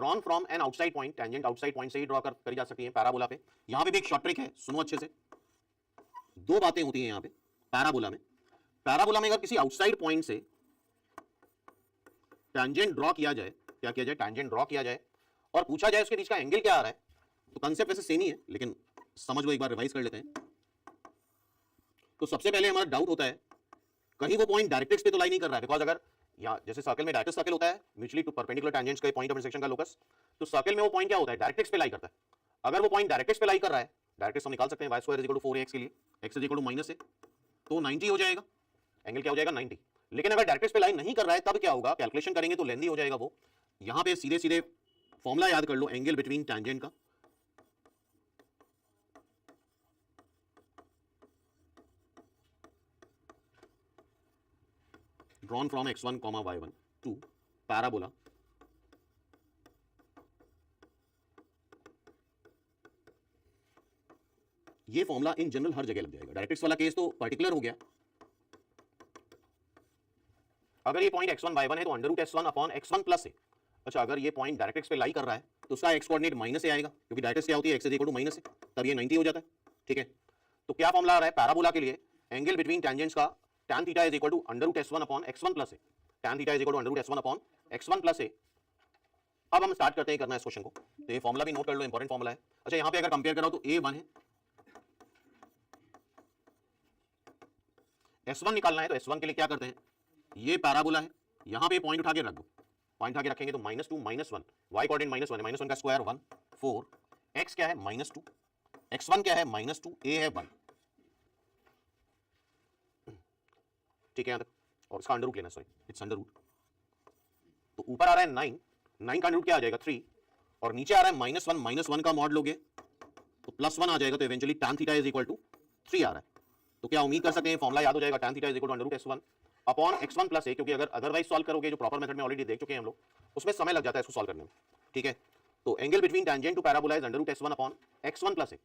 Drawn from an outside point, tangent outside point से ही draw करी जा सकती है पैराबोला पे। यहां पे भी एक शॉर्ट ट्रिक है, सुनो अच्छे से। दो बातें होती हैं यहां पे पैराबोला में। पैराबोला में अगर किसी आउटसाइड पॉइंट से टेंजेंट ड्रॉ किया जाए, क्या किया जाए, टेंजेंट ड्रॉ किया जाए और पूछा जाए उसके बीच का एंगल क्या आ रहा है, तो कंसेप्ट वैसे सेम ही है लेकिन समझ लो एक बार रिवाइज कर लेते हैं। तो सबसे पहले हमारा डाउट होता है कहीं वो पॉइंट डायरेक्ट्रिक्स पे तो लाई नहीं कर रहा है, बिकॉज अगर या जैसे सर्कल में डायरेक्ट सर्कल होता है म्यूचुअली टू परपेंडिकुलर टेंजेंट्स का पॉइंट ऑफ इंटरसेक्शन का लोकस, तो सर्कल में वो पॉइंट क्या होता है, डायरेक्ट्रिक्स पे लाई करता है। अगर वो पॉइंट डायरेक्ट्रिक्स पे लाई कर रहा है, डायरेक्ट्रिक्स हम निकाल सकते हैं y² = 4ax के लिए, x = -a, तो 90 हो जाएगा, एंगल क्या हो जाएगा 90। लेकिन अगर डायरेक्ट्रिक्स पे लाई नहीं कर रहा है तब क्या होगा, कैलकुलेशन करेंगे तो लेंदी हो जाएगा वो। यहां पे सीधे सीधे फॉर्मूला याद कर लो एंगल बिटवीन टेंजेंट का, drawn from x1, y1 to parabola ये फॉर्मूला इन जनरल हर जगह लग जाएगा। डायरेक्ट्रिक्स वाला केस तो पर्टिकुलर हो गया। अगर ये पॉइंट x1 y1 है तो √s1 upon x1 plus a। अच्छा, अगर ये पॉइंट डायरेक्ट्रिक्स पे लाई कर रहा है तो उसका x कोऑर्डिनेट -a आएगा, क्योंकि डायरेक्ट्रिक्स क्या होती है, x = -a, तब ये 90 हो जाता है। ठीक है, तो क्या फॉर्मूला आ रहा है पैराबोला के लिए, एंगल बिटवीन टेंजेंट्स का tan theta = √s1 upon x1 plus a, tan theta = √s1 upon x1 plus a। अब हम स्टार्ट करते हैं करना इस क्वेश्चन को। तो ये फॉर्मूला भी नोट कर लो, इंपॉर्टेंट फॉर्मूला है। अच्छा, यहां पे अगर कंपेयर कराओ तो a1 है, s1 निकालना है तो s1 के लिए क्या करते हैं, ये पैराबोला है, यहां पे पॉइंट उठा के रख दो, पॉइंट उठा के रखेंगे तो -2 -1, y कोऑर्डिनेट -1 है, -1 का स्क्वायर 1 4, x क्या है -2, x1 क्या है -2, a है 1। ठीक है यहां तक, और इसका अंडर रूट लेना, सॉरी इट्स अंडर रूट। तो ऊपर आ रहा है 9, 9 का अंडर रूट क्या आ जाएगा 3, और नीचे आ रहा है -1, -1 का मॉड लोगे तो +1 आ जाएगा, तो इवेंचुअली tan थीटा = 3 आ रहा है। तो क्या उम्मीद कर सकते हैं फॉर्मूला याद हो जाएगा, tan theta = √s1 upon x1 plus a, क्योंकि अगर अदरवाइज सॉल्व करोगे, जो प्रॉपर मेथड में ऑलरेडी देख चुके हैं हम लोग, उसमें समय लग जाता है इसको सॉल्व करने में। ठीक है, तो angle between tangent to parabola is √s1 upon x1 plus a।